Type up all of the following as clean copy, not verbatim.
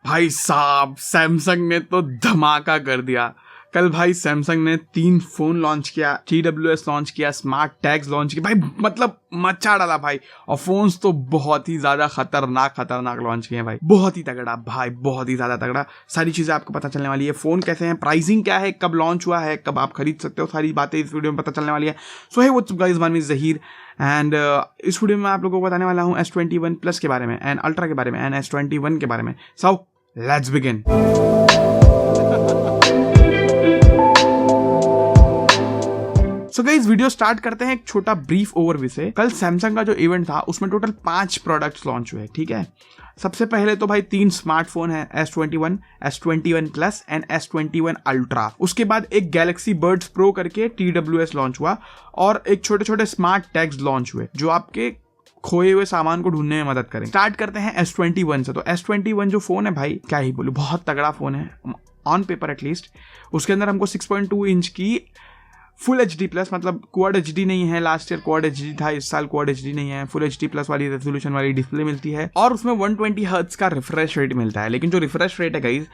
भाई साहब सैमसंग ने तो धमाका कर दिया। कल भाई सैमसंग ने 3 फोन लॉन्च किया, TWS लॉन्च किया, स्मार्ट टैग्स लॉन्च किया, भाई मतलब मचा डाला भाई। और फोन्स तो बहुत ही ज्यादा खतरनाक लॉन्च किए भाई, बहुत ही तगड़ा भाई, बहुत ही ज्यादा तगड़ा। सारी चीजें आपको पता चलने वाली है, फोन कैसे हैं, प्राइसिंग क्या है, कब लॉन्च हुआ है, कब आप खरीद सकते हो, सारी बातें इस वीडियो में पता चलने वाली है। So hey what's up guys, my name is Zaheer and इस वीडियो में आप लोगों को बताने वाला हूँ S21 प्लस के बारे में एंड अल्ट्रा के बारे में एंड S21 के बारे में। So let's begin. So guys video start करते हैं एक छोटा ब्रीफ ओवरव्यू से। कल सैमसंग का जो इवेंट था उसमें टोटल 5 प्रोडक्ट्स लॉन्च हुए, ठीक है। सबसे पहले तो भाई 3 स्मार्टफोन है, S21, S21 plus and S21 ultra. उसके बाद एक गैलेक्सी बर्ड्स प्रो करके TWS लॉन्च हुआ और एक छोटे छोटे स्मार्ट टैग्स लॉन्च हुए जो आपके खोए हुए सामान को ढूंढने में मदद करें। स्टार्ट करते हैं S21 से। तो S21 जो फोन है भाई, क्या ही बोलूं, बहुत तगड़ा फोन है ऑन पेपर एटलीस्ट। उसके अंदर हमको 6.2 इंच की फुल HD प्लस, मतलब क्वाड HD नहीं है, लास्ट ईयर क्वाड HD था, इस साल क्वाड HD नहीं है, फुल HD प्लस वाली रेजोल्यूशन वाली डिस्प्ले मिलती है और उसमें 120 हर्ट्ज का रिफ्रेश रेट मिलता है। लेकिन जो रिफ्रेश रेट है गाइस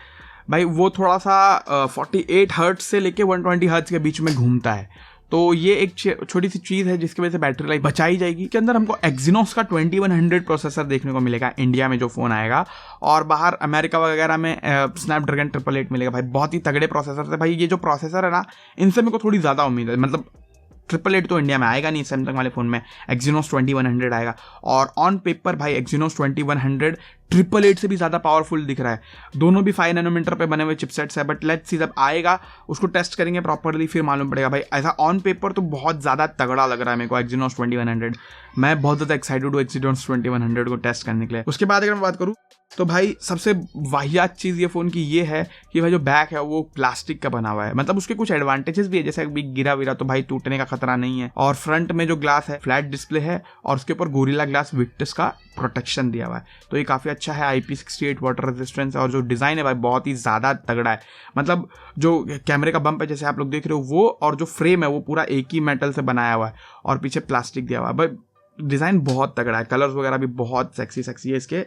भाई वो थोड़ा सा 48 हर्ट्ज से लेके 120 हर्ट्ज के बीच में घूमता है। तो ये एक छोटी सी चीज है जिसकी वजह से बैटरी लाइफ बचाई जाएगी। इसके अंदर हमको एक्सिनोस का 2100 प्रोसेसर देखने को मिलेगा इंडिया में जो फोन आएगा, और बाहर अमेरिका वगैरह में स्नैपड्रैगन 888 मिलेगा भाई। बहुत ही तगड़े प्रोसेसर है भाई। ये जो प्रोसेसर है ना, इनसे मेरे को थोड़ी ज्यादा उम्मीद है। मतलब 888 तो इंडिया में आएगा नहीं, सैमसंग वाले फोन में एक्सिनोस 2100 आएगा। और ऑन पेपर भाई एक्सिनोस 2100 888 से भी ज्यादा पावरफुल दिख रहा है। दोनों भी 5 नैनोमीटर पे बने हुए चिपसेट्स है, बट लेट्स सी जब आएगा उसको टेस्ट करेंगे प्रॉपरली फिर मालूम पड़ेगा भाई। ऐसा ऑन पेपर तो बहुत ज्यादा तगड़ा लग रहा है मेरे को एक्सिनोस 2100। मैं बहुत ज्यादा एक्साइटेड हूँ एक्सिनोस 2100 को टेस्ट करने के लिए। उसके बाद अगर मैं बात करूँ तो भाई सबसे वाहियात चीज ये फोन की ये है कि भाई जो बैक है वो प्लास्टिक का बना हुआ है। मतलब उसके कुछ एडवांटेजेस भी है, जैसे अभी गिरा विरा तो भाई टूटने का खतरा नहीं है। और फ्रंट में जो ग्लास है फ्लैट डिस्प्ले है और उसके ऊपर गोरिल्ला ग्लास विक्टस का प्रोटेक्शन दिया हुआ है, तो ये काफी अच्छा है। IP68 वाटर रेजिस्टेंस और जो डिजाइन है भाई बहुत ही ज्यादा तगड़ा है। मतलब जो कैमरे का बम्प है जैसे आप लोग देख रहे हो वो, और जो फ्रेम है वो पूरा एक ही मेटल से बनाया हुआ है और पीछे प्लास्टिक दिया हुआ है भाई। डिजाइन बहुत तगड़ा है, कलर्स वगैरह भी बहुत सेक्सी है। इसके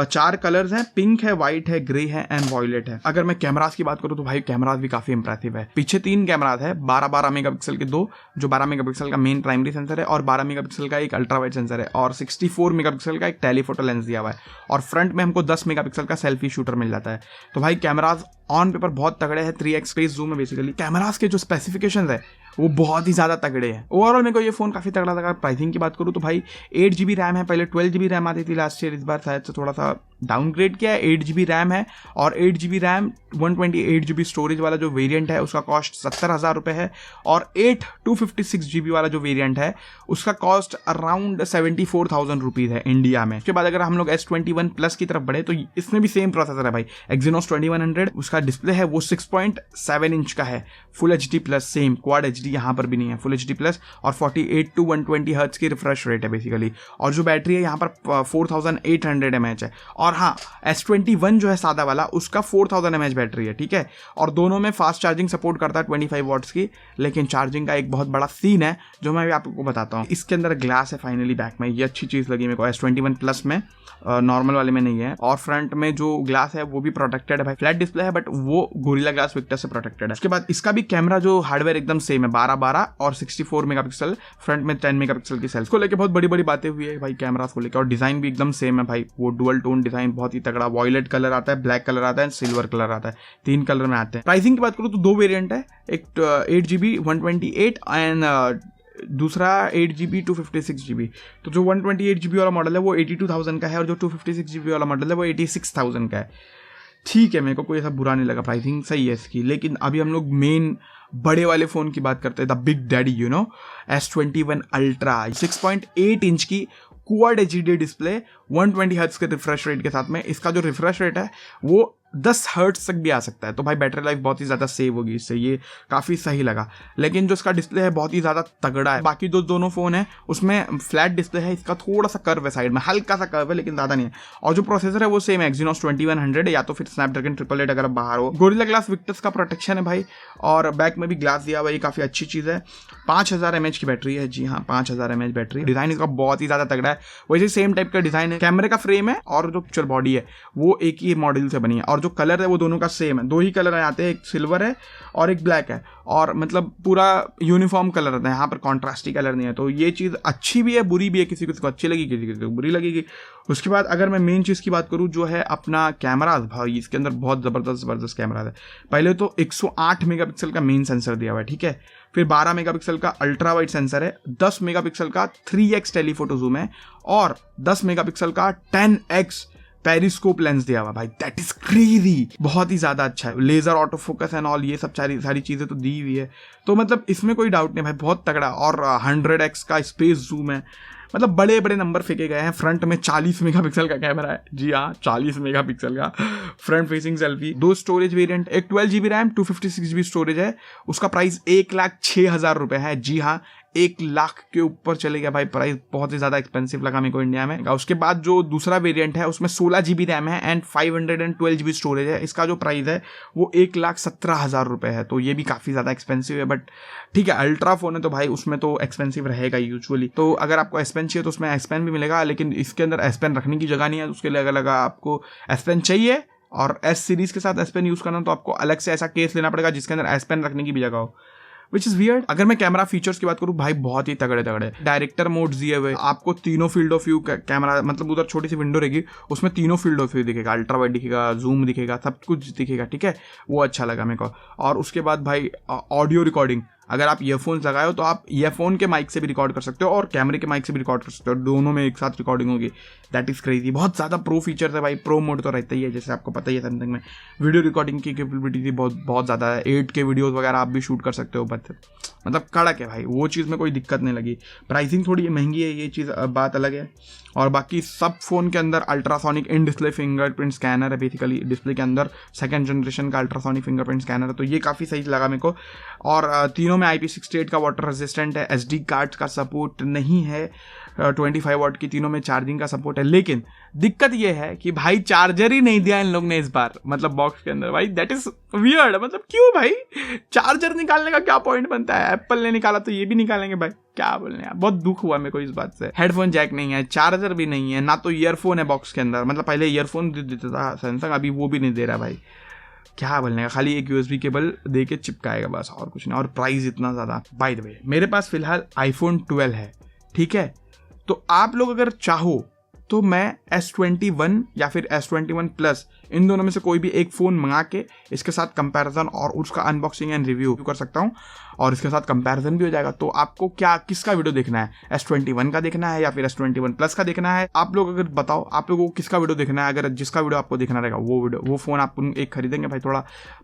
4 कलर्स हैं, पिंक है, व्हाइट है, ग्रे है एंड वॉयलेट है। अगर मैं कैमरास की बात करूं तो भाई कैमरास भी काफी इंप्रेसिव है। पीछे 3 कैमरास है, 12 मेगापिक्सल के 2, जो 12 मेगापिक्सल का मेन प्राइमरी सेंसर है और 12 मेगापिक्सल का एक अल्ट्रा वाइड सेंसर है और 64 मेगापिक्सल का एक टेलीफोटो लेंस दिया हुआ है। और फ्रंट में हमको 10 मेगापिक्सल का सेल्फी शूटर मिल जाता है। तो भाई कैमरास ऑन पेपर बहुत तगड़े हैं। 3x फेस जूम है बेसिकली। कैमरास के जो स्पेसिफिकेशंस है वो बहुत ही ज्यादा तगड़े हैं। ओवरऑल मेरे को ये फोन काफी तगड़ा लगा। प्राइसिंग की बात करूँ तो भाई 8GB रैम है, पहले 12GB रैम आती थी लास्ट ईयर, इस बार शायद से थोड़ा सा डाउनग्रेड किया है। 8GB रैम है और 8GB रैम 128GB स्टोरेज वाला जो वेरिएंट है उसका कॉस्ट 70,000 रुपए है। और 256GB वाला जो वेरिएंट है उसका कॉस्ट अराउंड 74,000 रुपीज है इंडिया में। उसके बाद अगर हम लोग S21 प्लस की तरफ बढ़े तो इसमें भी सेम प्रोसेसर है भाई, एक्सिनोस 2100। उसका डिस्प्ले है वो 6.7 इंच का है, full HD plus, same quad HD यहाँ पर भी नहीं है, फुल HD प्लस, और 48 to 120 हर्ट्ज की रिफ्रेश रेट है बेसिकली। और जो बैटरी है यहाँ पर 4800 mAh है। और हाँ, S21 जो है सादा वाला उसका 4000 mAh बैटरी है, ठीक है। और दोनों में फास्ट चार्जिंग सपोर्ट करता है 25 वॉट्स की। लेकिन चार्जिंग का एक बहुत बड़ा सीन है जो मैं भी आपको बताता हूँ। इसके अंदर ग्लास है फाइनली बैक में, ये अच्छी चीज लगी मेरे को S21 प्लस में, नॉर्मल वाले में नहीं है। और फ्रंट में जो ग्लास है वो भी प्रोटेक्टेड है भाई, फ्लैट डिस्प्ले है बट वो गोरिल्ला ग्लास विक्टस से प्रोटेक्टेड है। उसके बाद इसका भी कैमरा जो हार्डवेयर एकदम सेम है, 12 और 64 मेगापिक्सल, फ्रंट में 10 मेगापिक्सल की सेल्फ को लेके बहुत बड़ी बातें हुई है भाई कैमरास को लेकर। और डिजाइन भी एकदम सेम है भाई, वो डुअल टोन डिजाइन बहुत ही तगड़ा। वॉयलेट कलर आता है, ब्लैक कलर आता है, सिल्वर कलर आता है, 3 कलर में आते हैं। प्राइसिंग की बात करूँ तो 2 वेरिएंट है, एक 8GB 128 एंड दूसरा 8GB 256GB। तो जो 128GB वाला मॉडल है वो 82,000 का है और जो 256GB वाला मॉडल है वो 86,000 का है। ठीक है, मेरे को कोई ऐसा बुरा नहीं लगा, प्राइसिंग सही है इसकी। लेकिन अभी हम लोग मेन बड़े वाले फोन की बात करते हैं, the big daddy you know, S21 ultra. 6.8 inch की क्वाड HD डिस्प्ले, 120 हर्ट्ज के रिफ्रेश रेट के साथ में। इसका जो रिफ्रेश रेट है वो 10 हर्ट्ज तक भी आ सकता है। तो भाई बैटरी लाइफ बहुत ही ज़्यादा सेव होगी इससे, ये काफ़ी सही लगा। लेकिन जो इसका डिस्प्ले है बहुत ही ज़्यादा तगड़ा है। बाकी दोनों फ़ोन है उसमें फ्लैट डिस्प्ले है, इसका थोड़ा सा कर्व है साइड में, हल्का सा कर्व है लेकिन ज़्यादा नहीं है। और जो प्रोसेसर है वो सेम है, Exynos 2100 या तो फिर स्नैपड्रैगन 888 अगर बाहर हो। गोरिल्ला ग्लास विक्टस का प्रोटेक्शन है भाई, और बैक में भी ग्लास दिया हुआ, ये काफ़ी अच्छी चीज़ है। 5000 mAh की बैटरी है, जी हाँ 5000 mAh बैटरी। डिज़ाइन इसका बहुत ही ज़्यादा तगड़ा है, वैसे सेम टाइप का डिज़ाइन है। कैमरे का फ्रेम है और जो पिक्चर बॉडी है वो एक ही मॉडल से बनी है, और जो कलर है वो दोनों का सेम है। 2 ही कलर आते हैं, एक सिल्वर है और एक ब्लैक है, और मतलब पूरा यूनिफॉर्म कलर आता है, यहाँ पर कॉन्ट्रास्टी कलर नहीं है। तो ये चीज़ अच्छी भी है बुरी भी है, किसी को अच्छी लगी किसी को बुरी लगेगी। उसके बाद अगर मैं मेन चीज़ की बात करूँ जो है अपना कैमरा, भाई इसके अंदर बहुत ज़बरदस्त कैमरा है। पहले तो 108 मेगापिक्सल का मेन सेंसर दिया हुआ है, ठीक है। फिर 12 मेगापिक्सल का अल्ट्रा वाइड सेंसर है, 10 मेगापिक्सल का 3x टेलीफोटो जूम है, और 10 मेगापिक्सल का 10x पेरिस्कोप लेंस दिया हुआ। भाई दैट इज क्रेजी, बहुत ही ज्यादा अच्छा है। Laser auto focus and all, ये सब सारी चीजें तो दी हुई है, तो मतलब इसमें कोई डाउट नहीं भाई, बहुत तगड़ा। और 100x का स्पेस जूम है, मतलब बड़े बड़े नंबर फेंके गए हैं। फ्रंट में 40 मेगापिक्सल का कैमरा है, जी हाँ 40 मेगापिक्सल का front facing selfie. 2 storage variant, एक 12 GB रैम 256 GB स्टोरेज है, उसका प्राइस 1,06,000 रुपये है। जी हाँ 1 लाख के ऊपर चले गया भाई, प्राइस बहुत ही ज़्यादा एक्सपेंसिव लगा मेरे को इंडिया में। उसके बाद जो दूसरा वेरिएंट है उसमें 16 GB रैम है एंड 512 GB स्टोरेज है, इसका जो प्राइस है वो 1,17,000 रुपये है। तो ये भी काफ़ी ज़्यादा एक्सपेंसिव है, बट ठीक है अल्ट्रा फोन है तो भाई उसमें तो एक्सपेंसिव रहेगा यूजुअली। तो अगर आपको एस पेन चाहिए तो उसमें एस पेन भी मिलेगा, लेकिन इसके अंदर एस पेन रखने की जगह नहीं है, उसके लिए अलग आपको एस पेन चाहिए, और एस सीरीज के साथ एस पेन यूज़ करना तो आपको अलग से ऐसा केस लेना पड़ेगा जिसके अंदर एस पेन रखने की भी जगह हो, विच इज वियर्ड। अगर मैं कैमरा फीचर्स की बात करूँ भाई बहुत ही तगड़े डायरेक्टर मोड्स दिए हुए, आपको तीनों फील्ड ऑफ व्यू कैमरा, मतलब उधर छोटी सी विंडो रहेगी उसमें तीनों फील्ड ऑफ व्यू दिखेगा, अल्ट्रा वाइड दिखेगा, जूम दिखेगा, सब कुछ दिखेगा, ठीक है वो अच्छा लगा मेरे को। और उसके बाद भाई ऑडियो रिकॉर्डिंग, अगर आप ईयरफोन्स लगाए हो तो आप ईयरफोन के माइक से भी रिकॉर्ड कर सकते हो और कैमरे के माइक से भी रिकॉर्ड कर सकते हो, दोनों में एक साथ रिकॉर्डिंग होगी। दैट इज क्रेजी, बहुत ज़्यादा प्रो फीचर्स है भाई। प्रो मोड तो रहता ही है, जैसे आपको पता ही है सैमसंग में वीडियो रिकॉर्डिंग की कैपेबिलिटी बहुत ज़्यादा है, 8K वीडियोज़ वगैरह आप भी शूट कर सकते हो, मतलब कड़क है भाई, वो चीज़ में कोई दिक्कत नहीं लगी। प्राइसिंग थोड़ी महंगी है, ये चीज़ बात अलग है। और बाकी सब फोन के अंदर ultrasonic in display fingerprint scanner है, बेसिकली डिस्प्ले के अंदर 2nd जनरेशन का अल्ट्रासोनिक फिंगरप्रिंट स्कैनर है, तो ये काफ़ी सही लगा मेरे को। और तीनों में IP68 का वाटर रेजिस्टेंट है, SD कार्ड का सपोर्ट नहीं है, 25 वाट की तीनों में चार्जिंग का सपोर्ट है। लेकिन दिक्कत ये है कि भाई चार्जर ही नहीं दिया इन लोग ने इस बार, मतलब बॉक्स के अंदर। भाई दैट इज वियर्ड, मतलब क्यों भाई, चार्जर निकालने का क्या पॉइंट बनता है? एप्पल ने निकाला तो ये भी निकालेंगे भाई, क्या बोलने यार, बहुत दुख हुआ मेरे को इस बात से। हेडफोन जैक नहीं है, चार्जर भी नहीं है, ना तो ईयरफोन है बॉक्स के अंदर, मतलब पहले ईयरफोन दे देता था सैमसंग, अभी वो भी नहीं दे रहा भाई, क्या बोलने का, खाली एक USB केबल दे के चिपकाएगा बस, और कुछ नहीं। और प्राइस इतना ज़्यादा। बाय द वे मेरे पास फिलहाल iPhone 12 है, ठीक है, तो आप लोग अगर चाहो तो मैं S21 या फिर S21 Plus इन दोनों में से कोई भी एक फ़ोन मंगा के इसके साथ कंपैरिजन और उसका अनबॉक्सिंग एंड रिव्यू कर सकता हूँ, और इसके साथ कंपैरिजन भी हो जाएगा। तो आपको क्या किसका वीडियो देखना है, S21 का देखना है या फिर S21 Plus का देखना है? आप लोग अगर बताओ आप लोगों को किसका वीडियो देखना है। अगर जिसका वीडियो आपको देखना रहेगा वो फ़ोन आप एक खरीदेंगे भाई, थोड़ा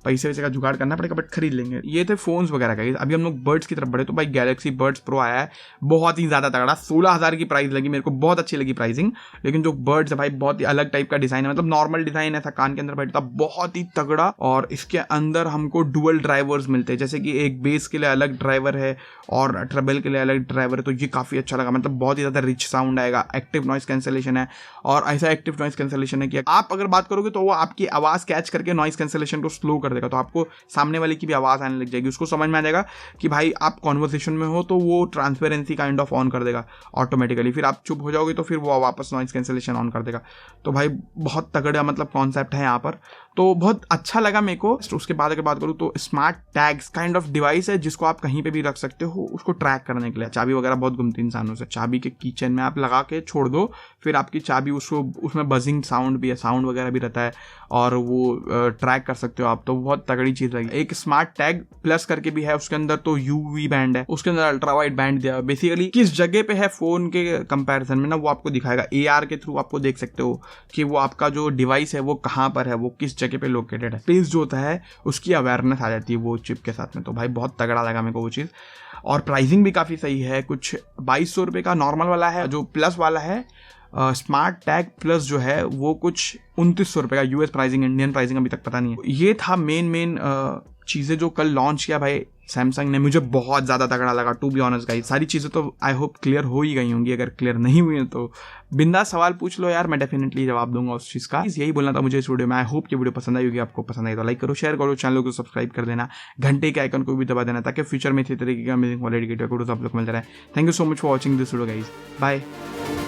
पैसे वैसे का जुगाड़ करना पड़ेगा बट खरीद लेंगे। ये थे फोन्स वगैरह का। अभी हम लोग बर्ड्स की तरफ बढ़े तो भाई गैलेक्सी बर्ड्स प्रो आया है, बहुत ही ज़्यादा तगड़ा, 16,000 की प्राइस लगी मेरे को, बहुत अच्छी लगी प्राइसिंग। लेकिन जो बर्ड्स है भाई बहुत ही अलग टाइप का डिज़ाइन है, मतलब नॉर्मल डिज़ाइन ऐसा कान के अंदर बैठता, बहुत ही तगड़ा। और इसके अंदर हमको डुअल ड्राइवर्स मिलते हैं, जैसे कि एक बेस के लिए अलग ड्राइवर है और ट्रबल के लिए अलग ड्राइवर है, तो ये काफ़ी अच्छा लगा। मतलब बहुत ही ज़्यादा रिच साउंड आएगा, एक्टिव नॉइस कैंसलेशन है, और ऐसा एक्टिव नॉइस कैंसलेशन है कि आप अगर बात करोगे तो वो आपकी आवाज़ कैच करके नॉइस कैंसलेशन को स्लो कर देगा, तो आपको सामने वाले की भी आवाज़ आने लग जाएगी, उसको समझ में आ जाएगा कि भाई आप कॉन्वर्सेशन में हो, तो वो ट्रांसपेरेंसी काइंड ऑफ ऑन कर देगा ऑटोमेटिकली। फिर आप चुप हो जाओगे तो फिर वो वापस नॉइस कैंसलेशन ऑन कर देगा। तो भाई बहुत तगड़ा मतलब कॉन्सेप्ट है यहाँ पर, तो बहुत अच्छा लगा मेरे को। उसके बाद अगर बात करूँ तो smart tags kind of device है जिसको आप कहीं पे भी रख सकते हो उसको ट्रैक करने के लिए। चाबी वगैरह बहुत घूमती इंसानों से, चाबी के कीचेन में आप लगा के छोड़ दो, फिर आपकी चाबी उसमें बजिंग साउंड भी है, साउंड वगैरह भी रहता है, और वो ट्रैक कर सकते हो आप, तो बहुत तगड़ी चीज़ लगी। एक स्मार्ट टैग प्लस करके भी है उसके अंदर, तो UV बैंड है, उसके अंदर अल्ट्रा वाइड बैंड दिया है। बेसिकली किस जगह पे है फोन के कंपैरिजन में ना, वो आपको दिखाएगा। AR के थ्रू आपको देख सकते हो कि वो आपका जो डिवाइस है वो कहाँ पर है, वो किस जगह पे लोकेटेड है। स्पेस जो होता है उसकी अवेयरनेस आ जाती है वो चिप के साथ में, तो भाई बहुत तगड़ा लगा मेरे को वो चीज़। और प्राइसिंग भी काफ़ी सही है, कुछ 2200 रुपये का नॉर्मल वाला है, जो प्लस वाला है स्मार्ट टैग प्लस जो है वो कुछ 2900 रुपये का, यूएस प्राइसिंग, इंडियन प्राइसिंग अभी तक पता नहीं है। ये था मेन चीज़ें जो कल लॉन्च किया भाई सैमसंग ने, मुझे बहुत ज़्यादा तगड़ा लगा टू बी ऑनेस्ट गाइस। सारी चीज़ें तो आई होप क्लियर हो ही गई होंगी, अगर क्लियर नहीं हुई है तो बिंदास सवाल पूछ लो यार, मैं डेफिनेटली जवाब दूंगा उस चीज़ का। यही बोलना था मुझे इस वीडियो में। आई होप ये वीडियो पसंद आई होगी, आपको पसंद आई तो लाइक करो, शेयर करो, चैनल को सब्सक्राइब कर देना, घंटे के आइकन को भी दबा देना ताकि फ्यूचर में इसी तरीके का अमेजिंग क्वालिटी के वीडियोस आप लोग मिलते रहे। Thank you so much for watching this video guys, bye.